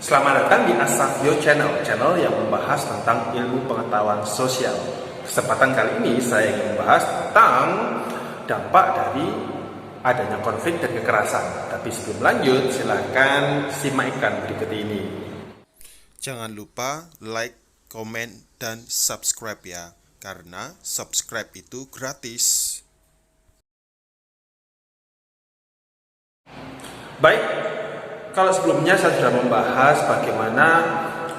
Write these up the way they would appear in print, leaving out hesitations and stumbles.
Selamat datang di Asavio channel yang membahas tentang ilmu pengetahuan sosial. Kesempatan kali ini saya ingin membahas tentang dampak dari adanya konflik dan kekerasan. Tapi sebelum lanjut, silakan simakkan berikut ini. Jangan lupa like, komen, dan subscribe ya, karena subscribe itu gratis. Baik, kalau sebelumnya saya sudah membahas bagaimana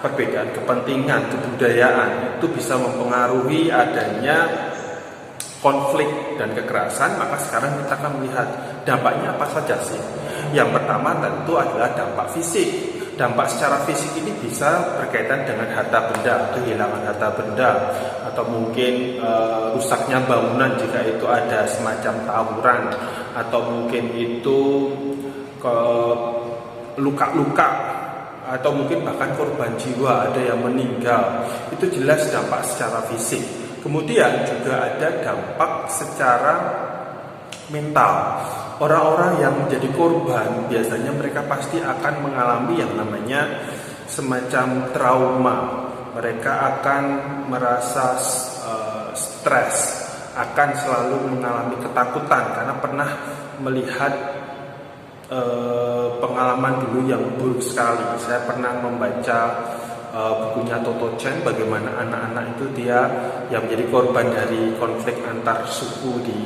perbedaan kepentingan kebudayaan itu bisa mempengaruhi adanya konflik dan kekerasan, maka sekarang kita akan melihat dampaknya apa saja sih. Yang pertama tentu adalah dampak fisik. Dampak secara fisik ini bisa berkaitan dengan harta benda, kehilangan harta benda, atau mungkin rusaknya bangunan jika itu ada semacam tawuran, atau mungkin itu luka-luka, atau mungkin bahkan korban jiwa, ada yang meninggal. Itu jelas dampak secara fisik. Kemudian juga ada dampak secara mental. Orang-orang yang menjadi korban biasanya mereka pasti akan mengalami yang namanya semacam trauma. Mereka akan merasa stres, akan selalu mengalami ketakutan karena pernah melihat pengalaman dulu yang buruk sekali. Saya pernah membaca bukunya Toto Chen, bagaimana anak-anak itu dia yang menjadi korban dari konflik antar suku di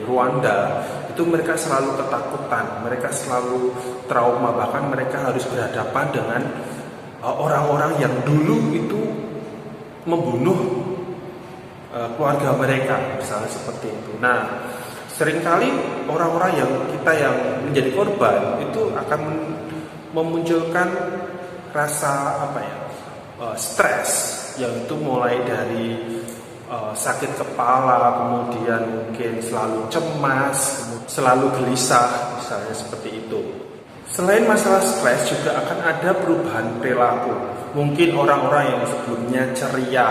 Rwanda. Itu mereka selalu ketakutan, mereka selalu trauma, bahkan mereka harus berhadapan dengan orang-orang yang dulu itu membunuh keluarga mereka, misalnya seperti itu. Nah, seringkali orang-orang yang kita yang menjadi korban itu akan memunculkan rasa stres, yang itu mulai dari sakit kepala, kemudian mungkin selalu cemas, selalu gelisah, misalnya seperti itu. Selain masalah stres juga akan ada perubahan perilaku. Mungkin orang-orang yang sebelumnya ceria,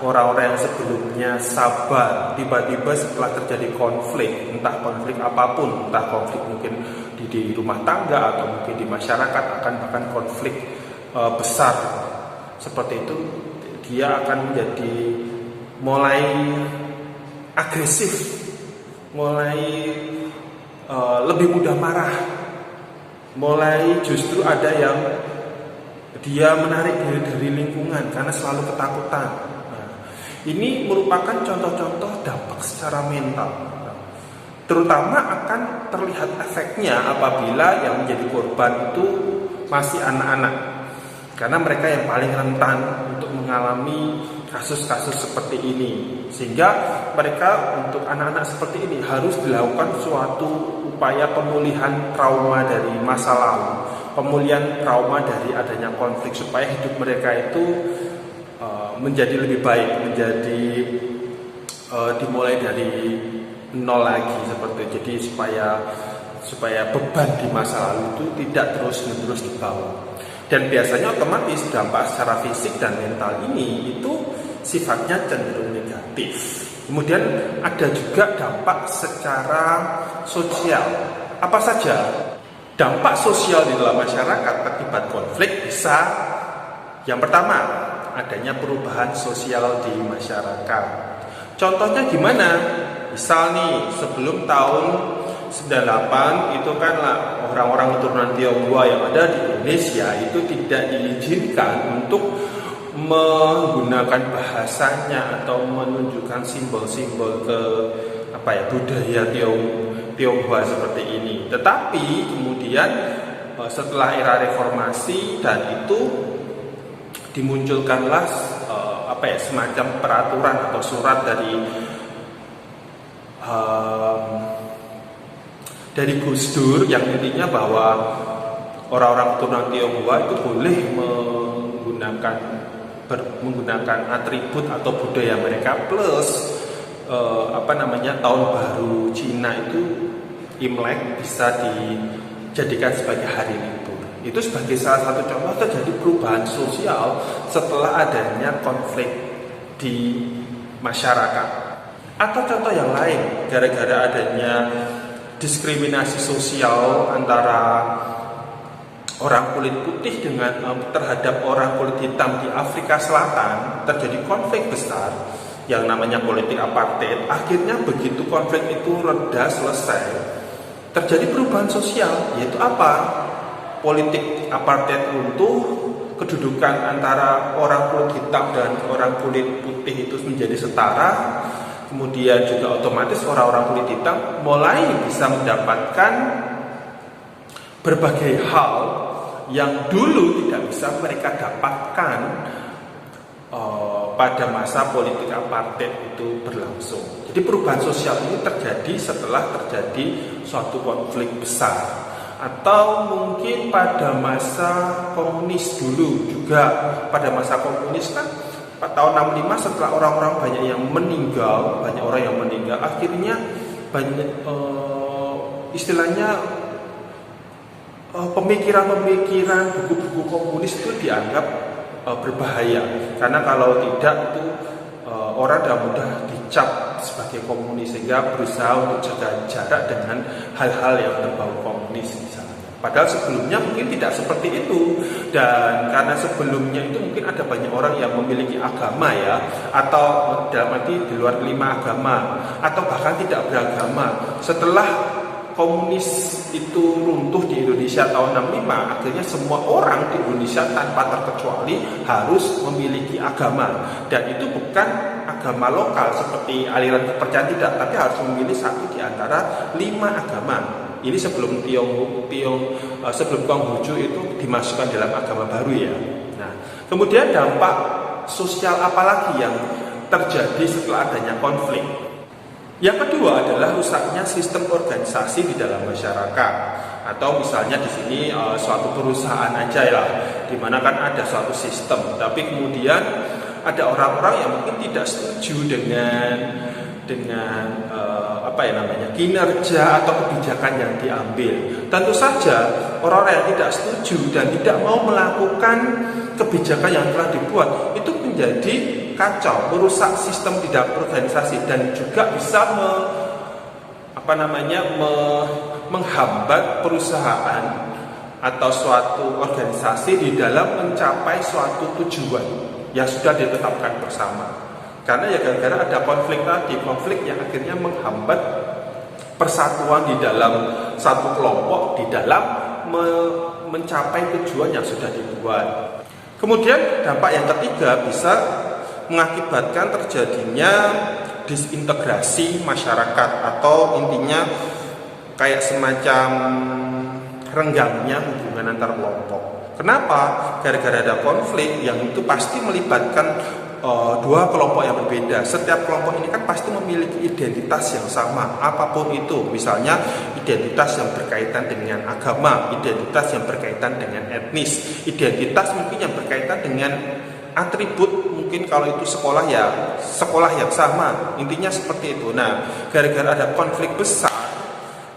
orang-orang yang sebelumnya sabar, tiba-tiba setelah terjadi konflik, entah konflik apapun, entah konflik mungkin di rumah tangga atau mungkin di masyarakat, akan bahkan konflik besar seperti itu, dia akan menjadi mulai agresif, mulai lebih mudah marah, mulai justru ada yang dia menarik diri dari lingkungan karena selalu ketakutan. Nah, ini merupakan contoh-contoh dampak secara mental. Terutama akan terlihat efeknya apabila yang menjadi korban itu masih anak-anak, karena mereka yang paling rentan untuk mengalami kasus-kasus seperti ini. Sehingga mereka, untuk anak-anak seperti ini, harus dilakukan suatu upaya pemulihan trauma dari masa lalu, pemulihan trauma dari adanya konflik, supaya hidup mereka itu menjadi lebih baik, menjadi dimulai dari nol lagi seperti itu. Jadi supaya beban di masa lalu itu tidak terus-menerus dibawa. Dan biasanya otomatis dampak secara fisik dan mental ini itu sifatnya cenderung negatif. Kemudian ada juga dampak secara sosial. Apa saja? Dampak sosial di dalam masyarakat akibat konflik bisa, yang pertama, adanya perubahan sosial di masyarakat. Contohnya gimana? Misal nih, sebelum tahun 98 itu kan orang-orang keturunan Tionghoa yang ada di Indonesia itu tidak diizinkan untuk menggunakan bahasanya atau menunjukkan simbol-simbol budaya Tionghoa seperti ini. Tetapi kemudian setelah era reformasi dan itu dimunculkanlah semacam peraturan atau surat dari Gus Dur yang intinya bahwa orang-orang keturunan Tionghoa itu boleh menggunakan atribut atau budaya mereka plus tahun baru Cina itu Imlek bisa dijadikan sebagai hari libur. Itu sebagai salah satu contoh terjadi perubahan sosial setelah adanya konflik di masyarakat. Atau contoh yang lain, gara-gara adanya diskriminasi sosial antara orang kulit putih dengan terhadap orang kulit hitam di Afrika Selatan, terjadi konflik besar yang namanya politik apartheid. Akhirnya begitu konflik itu reda, selesai, terjadi perubahan sosial, yaitu apa? Politik apartheid runtuh, kedudukan antara orang kulit hitam dan orang kulit putih itu menjadi setara. Kemudian juga otomatis orang-orang kulit hitam mulai bisa mendapatkan berbagai hal yang dulu tidak bisa mereka dapatkan pada masa politik apartheid itu berlangsung. Jadi perubahan sosial ini terjadi setelah terjadi suatu konflik besar. Atau mungkin pada masa komunis dulu juga, pada masa komunis kan tahun 65 setelah orang-orang banyak yang meninggal, akhirnya banyak istilahnya pemikiran-pemikiran buku-buku komunis itu dianggap berbahaya, karena kalau tidak itu orang sudah mudah dicap sebagai komunis, sehingga berusaha untuk jaga jarak dengan hal-hal yang berbau komunis misalnya. Padahal sebelumnya mungkin tidak seperti itu, dan karena sebelumnya itu mungkin ada banyak orang yang memiliki agama ya, atau dalam arti di luar 5 agama, atau bahkan tidak beragama. Setelah komunis itu runtuh di Indonesia tahun 65, akhirnya semua orang di Indonesia tanpa terkecuali harus memiliki agama, dan itu bukan agama lokal seperti aliran kepercayaan, tidak, tapi harus memilih satu di antara 5 agama. Ini sebelum sebelum Konghucu itu dimasukkan dalam agama baru ya. Nah, kemudian dampak sosial apa lagi yang terjadi setelah adanya konflik? Yang kedua adalah rusaknya sistem organisasi di dalam masyarakat. Atau misalnya di sini suatu perusahaan aja lah, di mana kan ada suatu sistem, tapi kemudian ada orang-orang yang mungkin tidak setuju dengan kinerja atau kebijakan yang diambil. Tentu saja orang-orang yang tidak setuju dan tidak mau melakukan kebijakan yang telah dibuat itu menjadi kacau, merusak sistem di dalam organisasi, dan juga bisa menghambat perusahaan atau suatu organisasi di dalam mencapai suatu tujuan yang sudah ditetapkan bersama. Karena ya gara-gara ada konflik tadi, konflik yang akhirnya menghambat persatuan di dalam satu kelompok di dalam mencapai tujuan yang sudah dibuat. Kemudian dampak yang ketiga bisa mengakibatkan terjadinya disintegrasi masyarakat, atau intinya kayak semacam renggangnya hubungan antar kelompok. Kenapa? Gara-gara ada konflik yang itu pasti melibatkan dua kelompok yang berbeda. Setiap kelompok ini kan pasti memiliki identitas yang sama, apapun itu. Misalnya identitas yang berkaitan dengan agama, identitas yang berkaitan dengan etnis, identitas mungkin yang berkaitan dengan atribut, mungkin kalau itu sekolah ya sekolah yang sama. Intinya seperti itu. Nah, gara-gara ada konflik besar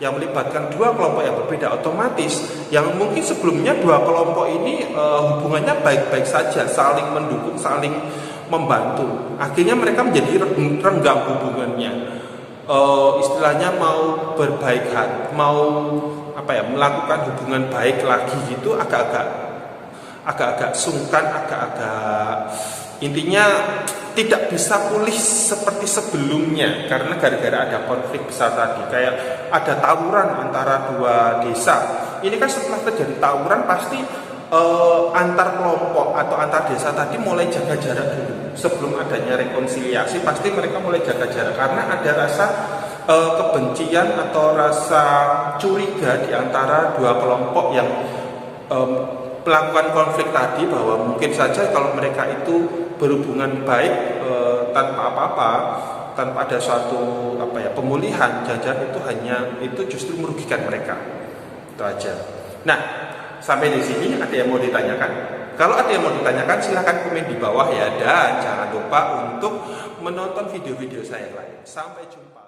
yang melibatkan dua kelompok yang berbeda, otomatis yang mungkin sebelumnya dua kelompok ini hubungannya baik-baik saja, saling mendukung, saling membantu, akhirnya mereka menjadi renggang hubungannya. Istilahnya mau berbaik hati, mau melakukan hubungan baik lagi gitu, agak-agak sungkan, agak-agak intinya tidak bisa pulih seperti sebelumnya, karena gara-gara ada konflik besar tadi. Kayak ada tawuran antara dua desa. Ini kan setelah terjadi tawuran pasti antar kelompok atau antar desa tadi mulai jaga jarak dulu. Sebelum adanya rekonsiliasi pasti mereka mulai jaga jarak, karena ada rasa kebencian atau rasa curiga di antara dua kelompok yang melakukan konflik tadi, bahwa mungkin saja kalau mereka itu berhubungan baik tanpa apa-apa, tanpa ada suatu pemulihan, jangan itu justru merugikan mereka. Itu aja. Nah, sampai di sini ada yang mau ditanyakan? Kalau ada yang mau ditanyakan silahkan komen di bawah ya, dan jangan lupa untuk menonton video-video saya yang lain. Sampai jumpa.